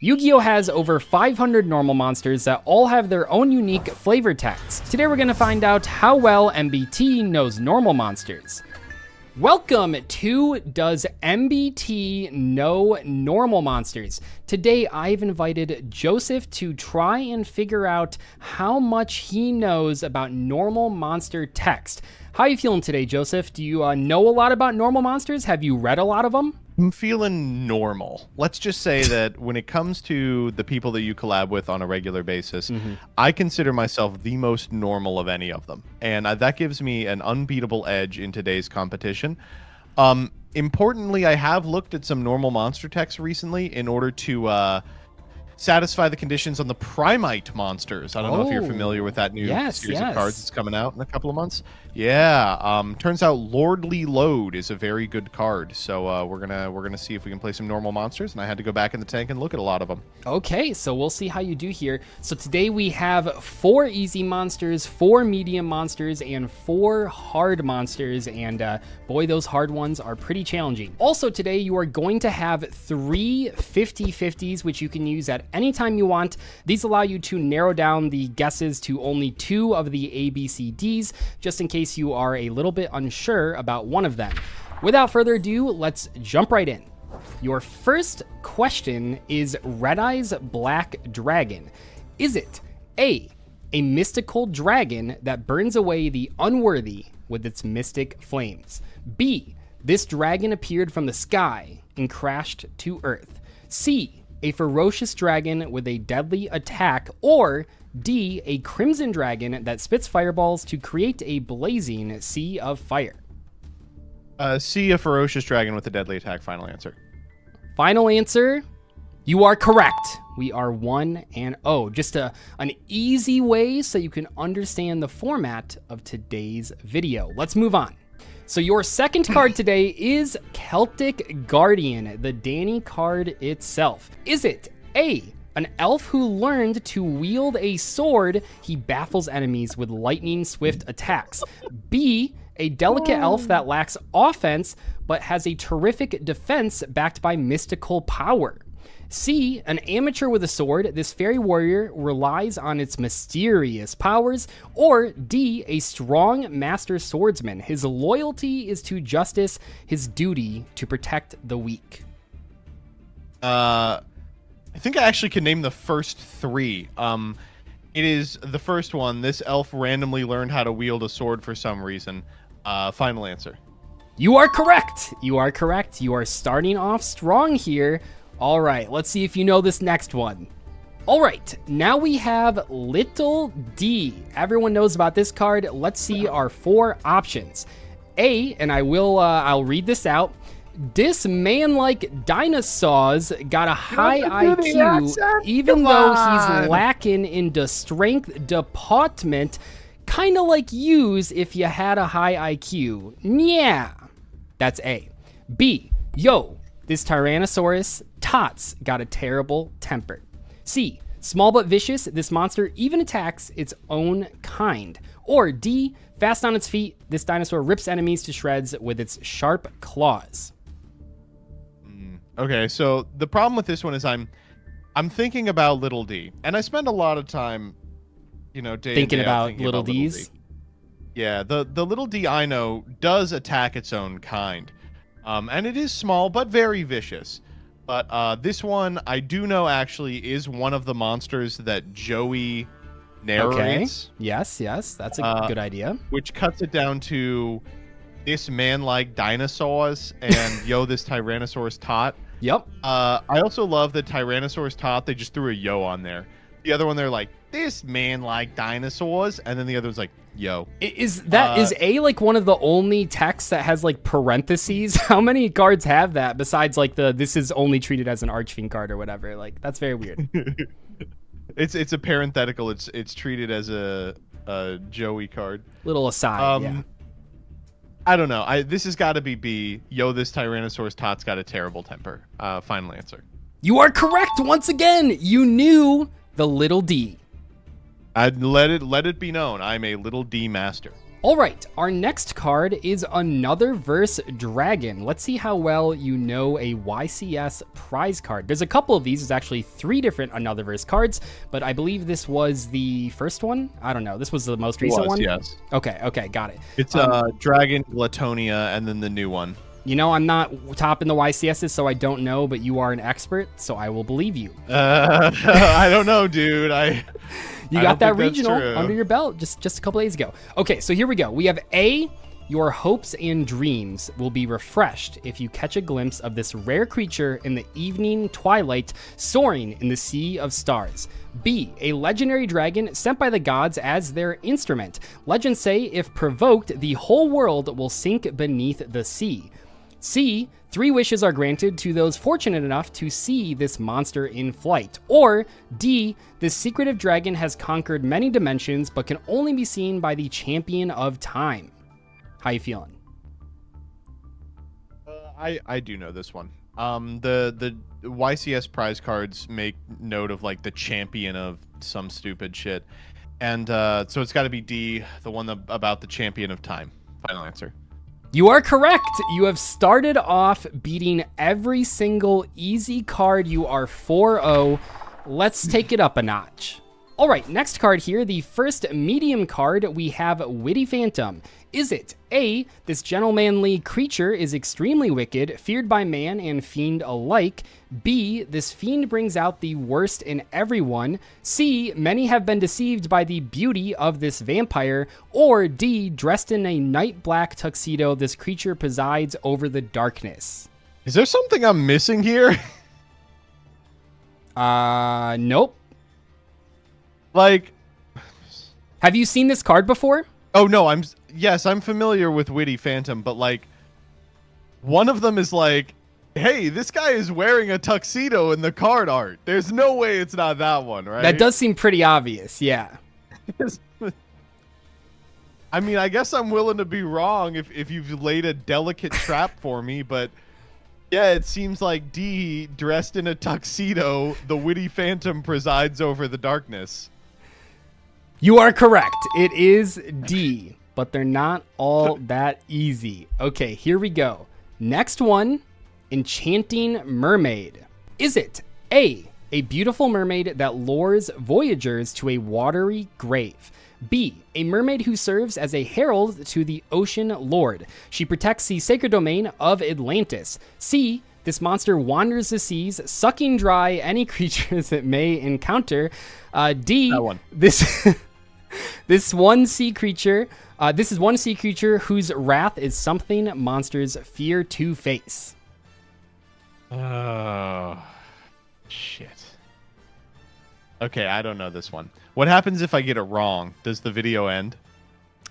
Yu-Gi-Oh has over 500 normal monsters that all have their own unique flavor text. Today we're going to find out how well MBT knows normal monsters. Welcome to Does MBT Know Normal Monsters? Today I've invited Joseph to try and figure out how much he knows about normal monster text. How are you feeling today, Joseph? Do you know a lot about normal monsters? Have you read a lot of them? I'm feeling normal. Let's just say that when it comes to the people that you collab with on a regular basis, I consider myself the most normal of any of them. And that gives me an unbeatable edge in today's competition. Importantly, I have looked at some normal monster text recently in order to satisfy the conditions on the Primite monsters. I don't know if you're familiar with that new series of cards that's coming out in a couple of months. Yeah, turns out Lordly Load is a very good card. So we're gonna see if we can play some normal monsters, and I had to go back in the tank and look at a lot of them. Okay, so we'll see how you do here. So today we have 4 easy monsters, 4 medium monsters, and 4 hard monsters, and boy, those hard ones are pretty challenging. Also today you are going to have 3 50-50s, which you can use at any time you want. These allow you to narrow down the guesses to only 2 of the ABCDs, just in case you are a little bit unsure about one of them. Without further ado, let's jump right in. Your first question is Red Eye's Black Dragon. Is it A, mystical dragon that burns away the unworthy with its mystic flames? B, this dragon appeared from the sky and crashed to Earth? C, a ferocious dragon with a deadly attack? Or D, a crimson dragon that spits fireballs to create a blazing sea of fire? C, a ferocious dragon with a deadly attack. Final answer. Final answer, you are correct. We are 1-0. Just an easy way so you can understand the format of today's video. Let's move on. So your second card today is Celtic Guardian, the Danny card itself. Is it A, an elf who learned to wield a sword? He baffles enemies with lightning swift attacks. B, a delicate elf that lacks offense but has a terrific defense backed by mystical power. C, an amateur with a sword. This fairy warrior relies on its mysterious powers. Or D, a strong master swordsman. His loyalty is to justice, his duty to protect the weak. I think I actually can name the first 3. It is the first one. This elf randomly learned how to wield a sword for some reason. Final answer. You are correct. You are correct. You are starting off strong here. All right, let's see if you know this next one. All right, now we have Little D. Everyone knows about this card. Let's see our 4 options. A, and I'll read this out. This man-like dinosaurs got a high IQ, even though he's lacking in the strength department, kind of like yous if you had a high IQ. Yeah, that's A. B, yo, this Tyrannosaurus Tots got a terrible temper. C, small but vicious, this monster even attacks its own kind. Or D, fast on its feet, this dinosaur rips enemies to shreds with its sharp claws. Okay, so the problem with this one is I'm thinking about Little D, and I spend a lot of time, thinking about Little D's. Yeah, the Little D I know does attack its own kind, and it is small but very vicious. But this one I do know actually is one of the monsters that Joey narrates. Okay. Yes, that's a good idea. Which cuts it down to this man-like dinosaurs and yo, this Tyrannosaurus Tot. Yep. I also love the Tyrannosaurus Tot. They just threw a yo on there. The other one, they're like, this man-like dinosaurs, and then the other was like, yo. Is A like one of the only texts that has like parentheses? How many cards have that besides like this is only treated as an Archfiend card or whatever? Like, that's very weird. It's a parenthetical. It's treated as a Joey card. Little aside. Yeah. I don't know. This has got to be B. Yo, this Tyrannosaurus Tot's got a terrible temper. Final answer. You are correct once again. You knew the Little D. I'd let it be known I'm a Little D master. All right, our next card is another verse dragon. Let's see how well you know a YCS prize card. There's a couple of these. There's actually 3 different another verse cards, but I believe this was the first one. I don't know. This was the most recent one? Yes. Okay, got it. It's Dragon, Glatonia, and then the new one. You know, I'm not top in the YCSs, so I don't know, but you are an expert, so I will believe you. I don't know, dude. You got that regional under your belt just a couple days ago. Okay, so here we go. We have A, your hopes and dreams will be refreshed if you catch a glimpse of this rare creature in the evening twilight soaring in the sea of stars. B, a legendary dragon sent by the gods as their instrument. Legends say if provoked, the whole world will sink beneath the sea. C, 3 wishes are granted to those fortunate enough to see this monster in flight. Or D, this secretive dragon has conquered many dimensions but can only be seen by the champion of time. How you feeling? I do know this one. The YCS prize cards make note of like the champion of some stupid shit, and so it's got to be D, the one about the champion of time. Final answer. You are correct. You have started off beating every single easy card. You are 4-0. Let's take it up a notch. All right, next card here, the first medium card, we have Witty Phantom. Is it A, this gentlemanly creature is extremely wicked, feared by man and fiend alike? B, this fiend brings out the worst in everyone? C, many have been deceived by the beauty of this vampire? Or D, dressed in a night black tuxedo, this creature presides over the darkness? Is there something I'm missing here? Nope. Like, have you seen this card before? Oh no, yes, I'm familiar with Witty Phantom, but like one of them is like, hey, this guy is wearing a tuxedo in the card art. There's no way it's not that one, right? That does seem pretty obvious, yeah. I mean, I guess I'm willing to be wrong if you've laid a delicate trap for me, but yeah, it seems like D, dressed in a tuxedo, the Witty Phantom presides over the darkness. You are correct. It is D, but they're not all that easy. Okay, here we go. Next one, Enchanting Mermaid. Is it A, a beautiful mermaid that lures voyagers to a watery grave? B, a mermaid who serves as a herald to the ocean lord. She protects the sacred domain of Atlantis. C, this monster wanders the seas, sucking dry any creatures it may encounter. D, that one. This is one sea creature whose wrath is something monsters fear to face. Oh, shit. Okay, I don't know this one. What happens if I get it wrong? Does the video end?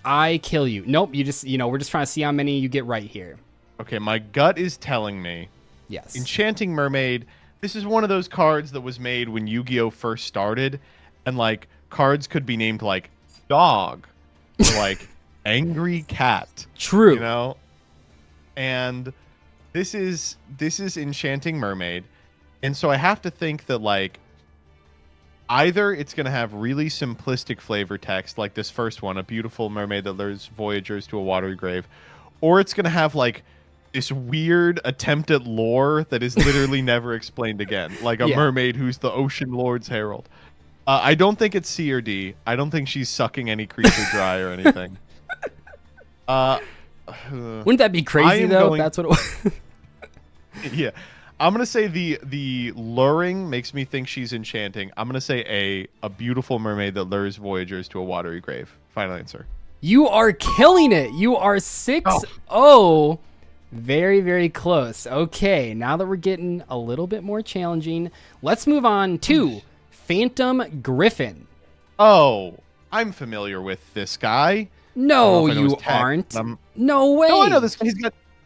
I kill you. Nope, we're just trying to see how many you get right here. Okay, my gut is telling me. Yes. Enchanting Mermaid. This is one of those cards that was made when Yu-Gi-Oh first started, and like cards could be named like dog or like angry cat. True. You know? And this is Enchanting Mermaid. And so I have to think that like either it's going to have really simplistic flavor text like this first one, a beautiful mermaid that lures voyagers to a watery grave, or it's going to have like this weird attempt at lore that is literally never explained again, like a mermaid who's the ocean lord's herald. I don't think it's C or D. I don't think she's sucking any creature dry or anything. Wouldn't that be crazy though? If that's what it was. Yeah. I'm going to say the luring makes me think she's enchanting. I'm going to say a beautiful mermaid that lures voyagers to a watery grave. Final answer. You are killing it. You are 6-0. Very, very close. Okay, now that we're getting a little bit more challenging, let's move on to Phantom Griffin. Oh, I'm familiar with this guy. No, you aren't. No way. No, I know this guy.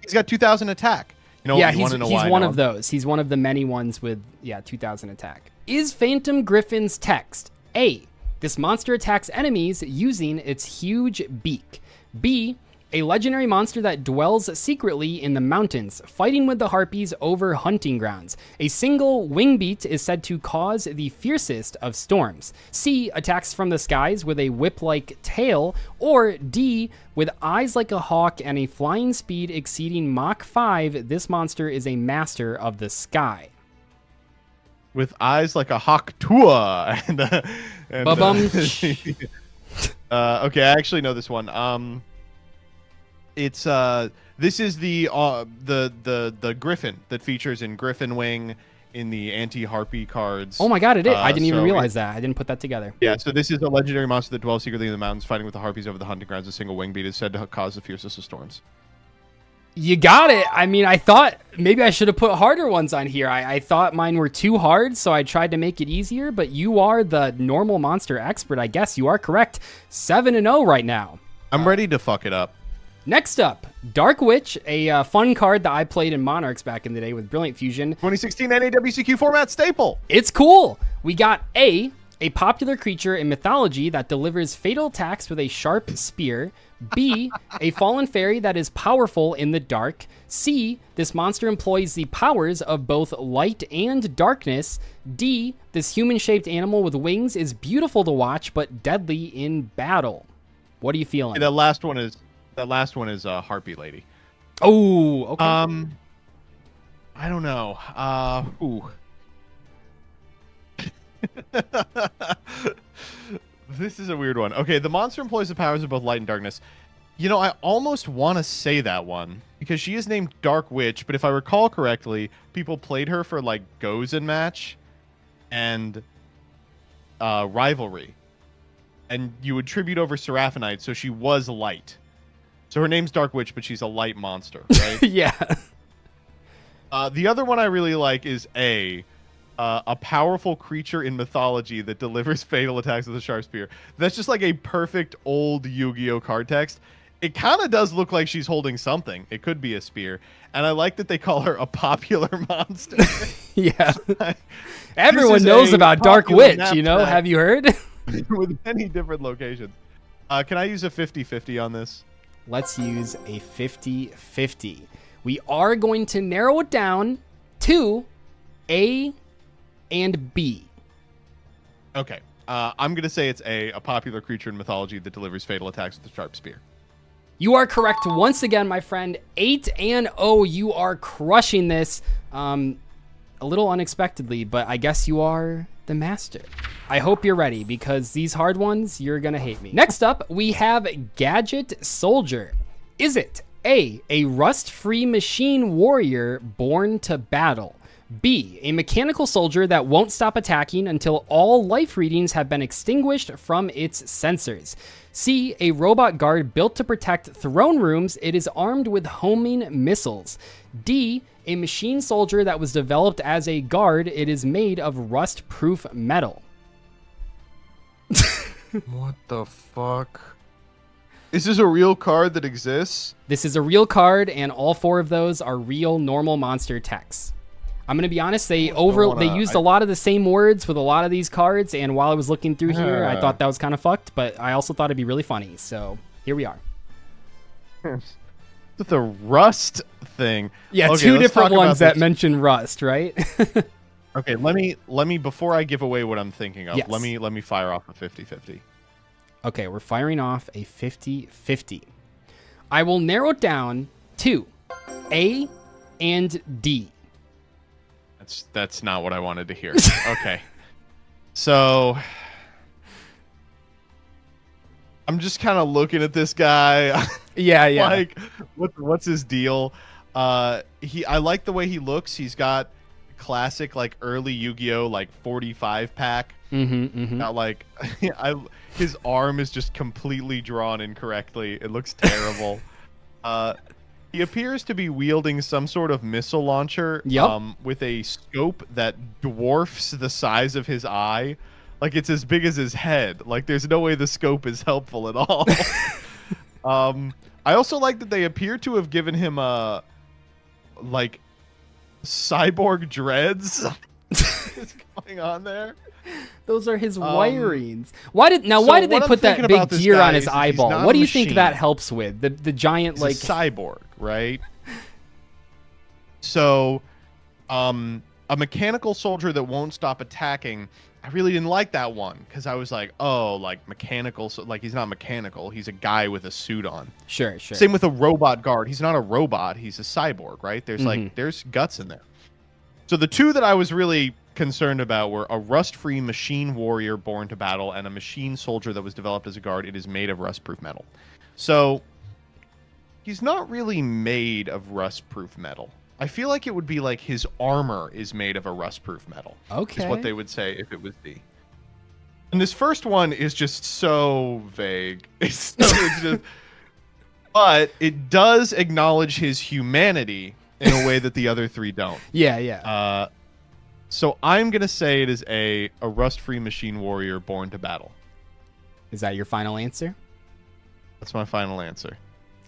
He's got 2,000 attack. You know, yeah, he's one of those. He's one of the many ones with 2,000 attack. Is Phantom Griffin's text A, this monster attacks enemies using its huge beak? B, A legendary monster that dwells secretly in the mountains, fighting with the harpies over hunting grounds. A single wing beat is said to cause the fiercest of storms. C, attacks from the skies with a whip-like tail. Or D, with eyes like a hawk and a flying speed exceeding Mach 5, this monster is a master of the sky. With eyes like a hawk tua. Okay, I actually know this one. It's this is the Griffin that features in Griffin Wing in the anti-harpy cards. Oh my god, it is. I didn't even realize that. I didn't put that together. Yeah, so this is a legendary monster that dwells secretly in the mountains, fighting with the harpies over the hunting grounds. A single wing beat is said to cause the fiercest of storms. You got it. I mean, I thought maybe I should have put harder ones on here. I thought mine were too hard, so I tried to make it easier, but you are the normal monster expert. I guess you are correct. 7-0 right now. I'm ready to fuck it up. Next up, Dark Witch, a fun card that I played in Monarchs back in the day with Brilliant Fusion. 2016 NAWCQ format staple. It's cool. We got A popular creature in mythology that delivers fatal attacks with a sharp spear. B, a fallen fairy that is powerful in the dark. C, this monster employs the powers of both light and darkness. D, this human-shaped animal with wings is beautiful to watch but deadly in battle. What are you feeling? That last one is Harpy Lady. Oh, okay. I don't know. Ooh. This is a weird one. Okay, the monster employs the powers of both light and darkness. You know, I almost want to say that one because she is named Dark Witch, but if I recall correctly, people played her for like Gozen match and Rivalry. And you would tribute over Seraphonite, so she was light. So her name's Dark Witch, but she's a light monster, right? Yeah. The other one I really like is a powerful creature in mythology that delivers fatal attacks with a sharp spear. That's just like a perfect old Yu-Gi-Oh card text. It kind of does look like she's holding something. It could be a spear. And I like that they call her a popular monster. Yeah. Everyone knows about Dark Witch, you know? Have you heard? With many different locations. Can I use a 50-50 on this? Let's use a 50-50. We are going to narrow it down to A and B. Okay. I'm going to say it's a popular creature in mythology that delivers fatal attacks with a sharp spear. You are correct once again, my friend. 8-0. You are crushing this. A little unexpectedly, but I guess you are the master. I hope you're ready because these hard ones, you're going to hate me. Next up, we have Gadget Soldier. Is it A, a rust-free machine warrior born to battle? B, a mechanical soldier that won't stop attacking until all life readings have been extinguished from its sensors. C, a robot guard built to protect throne rooms. It is armed with homing missiles. D, a machine soldier that was developed as a guard. It is made of rust-proof metal. What the fuck? Is this a real card that exists? This is a real card, and all four of those are real normal monster texts. I'm going to be honest, they used a lot of the same words with a lot of these cards, and while I was looking through here, I thought that was kind of fucked, but I also thought it'd be really funny, so here we are. The rust thing. Yeah, okay, two different ones that mention rust, right? Okay, let me before I give away what I'm thinking of, yes. let me fire off a 50-50. Okay, we're firing off a 50-50. I will narrow it down to A and D. That's not what I wanted to hear. Okay. So I'm just kind of looking at this guy. Yeah. Like what's his deal? I like the way he looks. He's got classic like early Yu-Gi-Oh like 45 pack. Not like his arm is just completely drawn incorrectly. It looks terrible. He appears to be wielding some sort of missile launcher with a scope that dwarfs the size of his eye. Like, it's as big as his head. Like, there's no way the scope is helpful at all. I also like that they appear to have given him, like, cyborg dreads. is going on there? Those are his wirings. Why did they what I'm put that thinking big about this gear guy on his is he's eyeball? not What a do you think machine. that helps with? The giant He's like a cyborg, right? So, a mechanical soldier that won't stop attacking. I really didn't like that one because I was like, oh, like mechanical. So, like he's not mechanical. He's a guy with a suit on. Sure. Same with a robot guard. He's not a robot. He's a cyborg, right? There's there's guts in there. So the two that I was really concerned about were a rust-free machine warrior born to battle and a machine soldier that was developed as a guard. It is made of rust-proof metal. So he's not really made of rust-proof metal. I feel like it would be like his armor is made of a rust-proof metal. Okay. Is what they would say if it was D. And this first one is just so vague. It's just, but it does acknowledge his humanity in a way that the other three don't. Yeah. So I'm going to say it is a rust-free machine warrior born to battle. Is that your final answer? That's my final answer.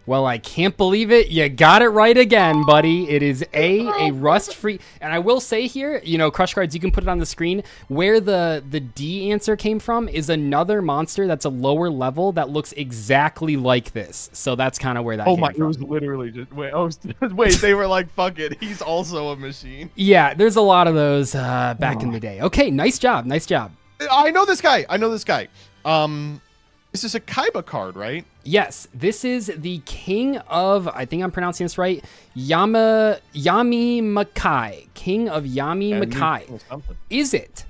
Well, I can't believe it. You got it right again, buddy. It is a rust-free. And I will say here, Crush Cards, you can put it on the screen. Where the D answer came from is another monster that's a lower level that looks exactly like this. So that's kind of where that came from. It was literally just... Wait, they were like, fuck it. He's also a machine. Yeah, there's a lot of those back in the day. Okay, nice job. I know this guy. This is a Kaiba card, right? Yes, this is the king of, I think I'm pronouncing this right, Yami Makai. King of Yami Makai. Is it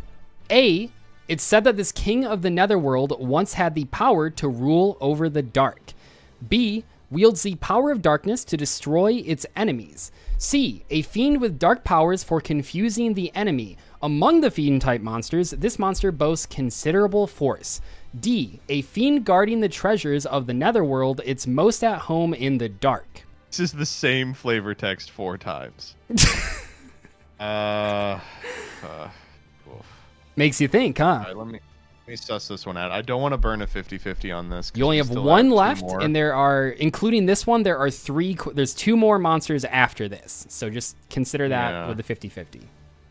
A, it's said that this king of the Netherworld once had the power to rule over the dark. B, wields the power of darkness to destroy its enemies. C, a fiend with dark powers for confusing the enemy. Among the fiend-type monsters, this monster boasts considerable force. D, a fiend guarding the treasures of the Netherworld. It's most at home in the dark. This is the same flavor text 4 times. Makes you think, huh? All right, let me suss this one out. I don't want to burn a 50-50 on this. You only have one left, and there are, including this one, there's 2 more monsters after this. So just consider that with the 50-50.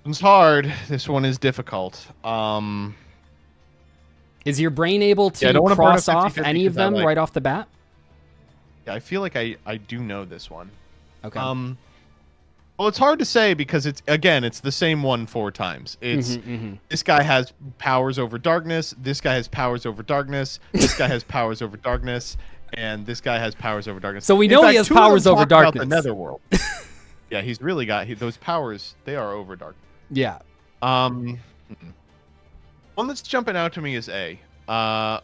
It's hard. This one is difficult. Is your brain able to cross off any of them right off the bat? Yeah, I feel like I do know this one. Okay. Well, it's hard to say because it's the same one 4 times. It's this guy has powers over darkness. This guy has powers over darkness. This guy has powers over darkness, and this guy has powers over darkness. So we know he has powers over darkness. The Netherworld. Yeah, he's really got those powers. They are over darkness. Yeah. One that's jumping out to me is A. I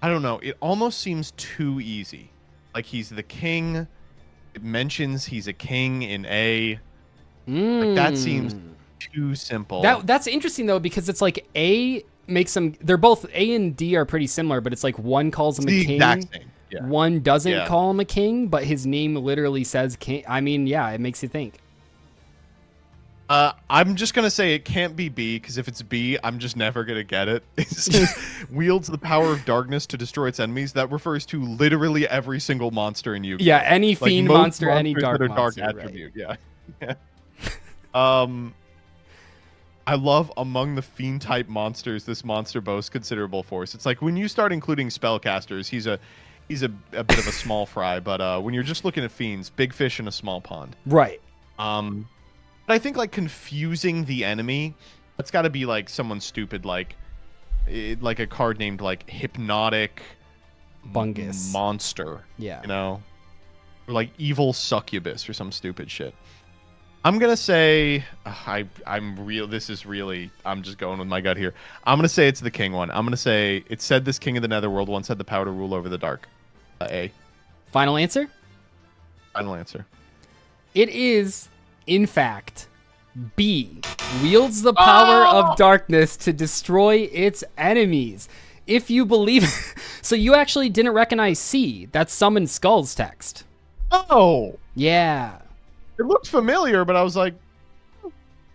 don't know. It almost seems too easy. Like he's the king. It mentions he's a king in A. Like that seems too simple. That's interesting though, because it's like A makes them. They're both A and D are pretty similar, but it's like one calls him a king. Exact same. Yeah. One doesn't call him a king, but his name literally says king. I mean, yeah, it makes you think. I'm just going to say it can't be B, because if it's B, I'm just never going to get it. It says, wields the power of darkness to destroy its enemies. That refers to literally every single monster in Yu-Gi-Oh! Yeah, any fiend monster, any dark monster. Dark attribute, right. Yeah. I love among the fiend-type monsters, this monster boasts considerable force. It's like when you start including spellcasters, he's a bit of a small fry, but when you're just looking at fiends, big fish in a small pond. Right. But I think like confusing the enemy, that's got to be like someone stupid, like a card named like Hypnotic Bungus Monster. Yeah. Or like Evil Succubus or some stupid shit. I'm gonna say this is really, I'm just going with my gut here. I'm gonna say it's the king one. I'm gonna say it said this king of the Netherworld once had the power to rule over the dark. A. Final answer? Final answer. It is, in fact, B. Wields the power of darkness to destroy its enemies. If you believe so you actually didn't recognize C. That's Summon Skulls text. Oh. Yeah. It looked familiar, but I was like, I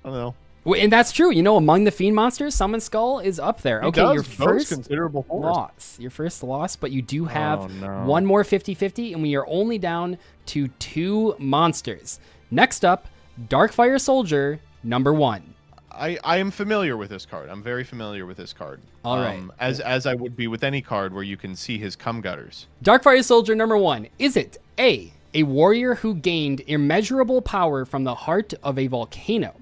don't know. Well, and that's true. Among the fiend monsters, Summon Skull is up there. Okay, your first considerable loss. Your first loss, but you do have one more 50-50, and we are only down to 2 monsters. Next up, Darkfire Soldier number 1. I am familiar with this card. I'm very familiar with this card. All right. As I would be with any card where you can see his cum gutters. Darkfire Soldier number 1. Is it A warrior who gained immeasurable power from the heart of a volcano?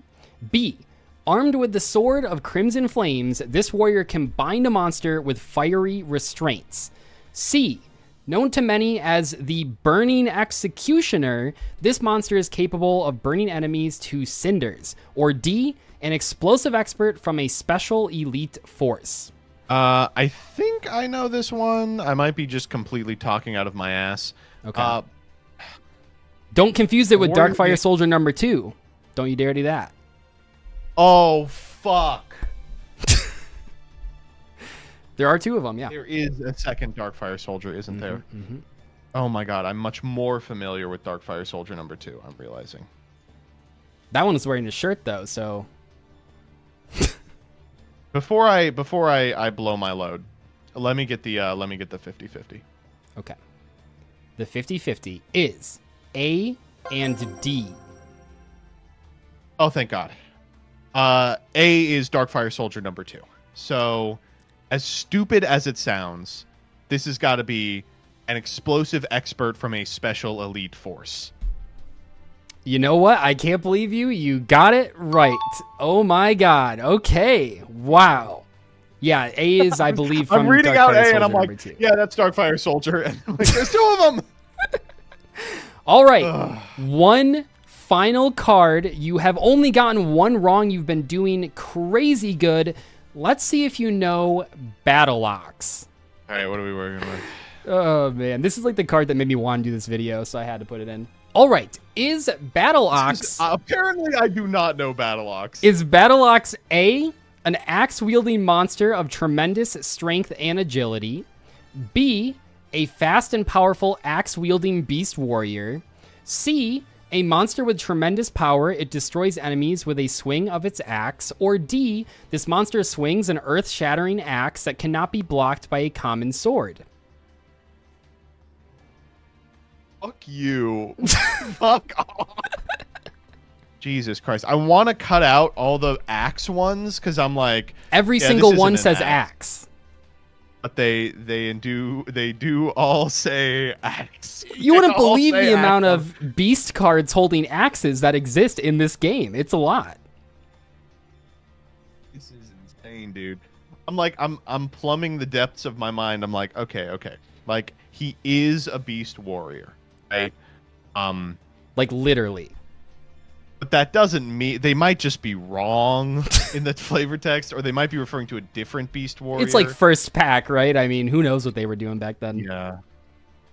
B, armed with the sword of crimson flames, this warrior can bind a monster with fiery restraints. C, known to many as the Burning Executioner, this monster is capable of burning enemies to cinders. Or D, an explosive expert from a special elite force. I think I know this one. I might be just completely talking out of my ass. Okay. Don't confuse it with Darkfire Soldier number 2. Don't you dare do that. Oh, fuck. There are 2 of them, yeah. There is a second Darkfire Soldier, isn't there? Oh my god, I'm much more familiar with Darkfire Soldier number 2, I'm realizing. That one was wearing a shirt, though, so... Before I blow my load, let me get the 50-50. Okay. The 50-50 is A and D. Oh, thank God. A is Darkfire Soldier number 2. So, as stupid as it sounds, this has got to be an explosive expert from a special elite force. You know what? I can't believe you. You got it right. Oh my God. Okay. Wow. Yeah, A is, I believe, from I'm reading Darkfire out A Soldier and I'm like, 2. yeah, that's Darkfire Soldier. And I'm like, there's 2 of them. All right. One final card. You have only gotten 1 wrong. You've been doing crazy good. Let's see if you know Battle Ox. All right, what are we working with? Oh, man. This is like the card that made me want to do this video, so I had to put it in. All right. Is Battle Ox... apparently, I do not know Battle Ox. Is Battle Ox A, an axe-wielding monster of tremendous strength and agility? B, a fast and powerful axe-wielding beast warrior? C, a monster with tremendous power. It destroys enemies with a swing of its axe. Or D, this monster swings an earth-shattering axe that cannot be blocked by a common sword. Fuck you. Fuck off. Jesus Christ. I want to cut out all the axe ones because I'm like... Every single one says axe. But they do all say axe. You wouldn't believe the amount of beast cards holding axes that exist in this game. It's a lot. This is insane, dude. I'm like, I'm plumbing the depths of my mind. I'm like, okay. Like, he is a beast warrior, right? Like, literally. But that doesn't mean... They might just be wrong in the flavor text, or they might be referring to a different beast warrior. It's like first pack, right? I mean, who knows what they were doing back then. Yeah.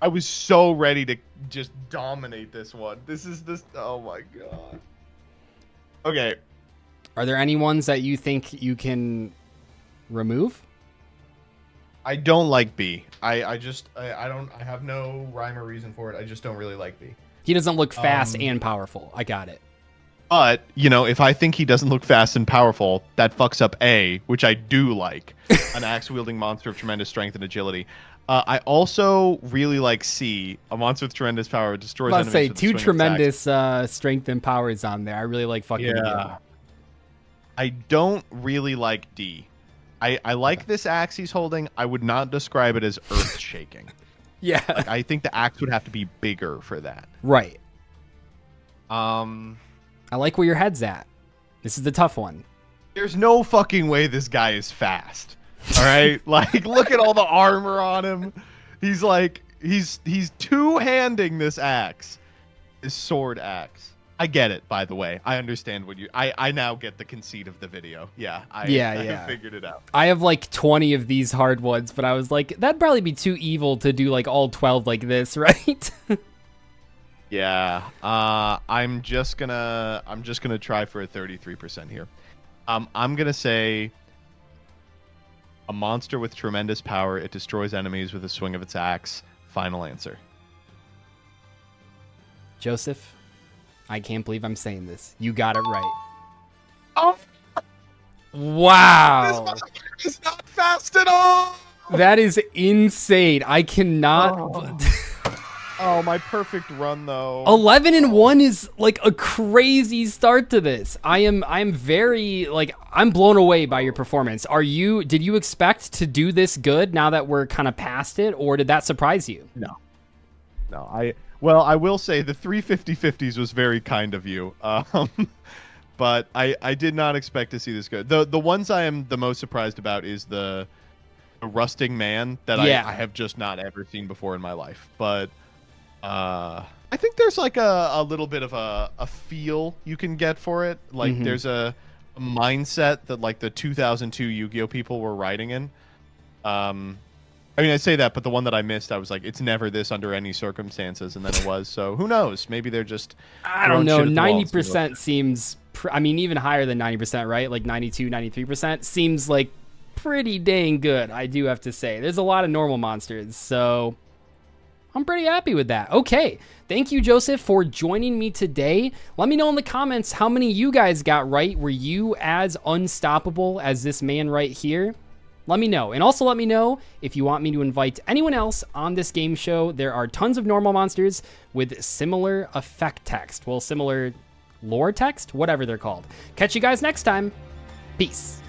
I was so ready to just dominate this one. Oh my god. Okay. Are there any ones that you think you can remove? I don't like B. I have no rhyme or reason for it. I just don't really like B. He doesn't look fast and powerful. I got it. But, you know, if I think he doesn't look fast and powerful, that fucks up A, which I do like. An axe-wielding monster of tremendous strength and agility. I also really like C, a monster with tremendous power, destroys enemies. Let's say 2 tremendous strength and powers on there. I really like fucking with you. I don't really like D. I like this axe he's holding. I would not describe it as earth-shaking. Yeah. Like, I think the axe would have to be bigger for that. Right. I like where your head's at. This is the tough one. There's no fucking way this guy is fast. All right? Like, look at all the armor on him. He's like, he's two-handing this axe. This sword axe. I get it, by the way. I understand what you... I now get the conceit of the video. Yeah, I figured it out. I have like 20 of these hard ones, but I was like, that'd probably be too evil to do like all 12 like this, right? Yeah. I'm just gonna try for a 33% here. I'm gonna say a monster with tremendous power. It destroys enemies with a swing of its axe. Final answer. Joseph, I can't believe I'm saying this. You got it right. Oh, wow. This is not fast at all. That is insane. I cannot. Oh, my perfect run though. 11-1 is like a crazy start to this. I'm very like I'm blown away by your performance. Did you expect to do this good now that we're kind of past it, or did that surprise you? No. Well, I will say the 350-50s was very kind of you. But I did not expect to see this good. The ones I am the most surprised about is the rusting man that I have just not ever seen before in my life. But I think there's like a little bit of a feel you can get for it. Like there's a mindset that like the 2002 Yu-Gi-Oh people were riding in. I mean, I say that, but the one that I missed, I was like, it's never this under any circumstances, and then it was. So who knows? Maybe they're just. I don't know. 90% seems. I mean, even higher than 90%, right? Like 92, 93% seems like pretty dang good. I do have to say, there's a lot of normal monsters, so I'm pretty happy with that. Okay, thank you, Joseph, for joining me today. Let me know in the comments how many you guys got right. Were you as unstoppable as this man right here? Let me know. And also let me know if you want me to invite anyone else on this game show. There are tons of normal monsters with similar effect text. Well, similar lore text, whatever they're called. Catch you guys next time. Peace.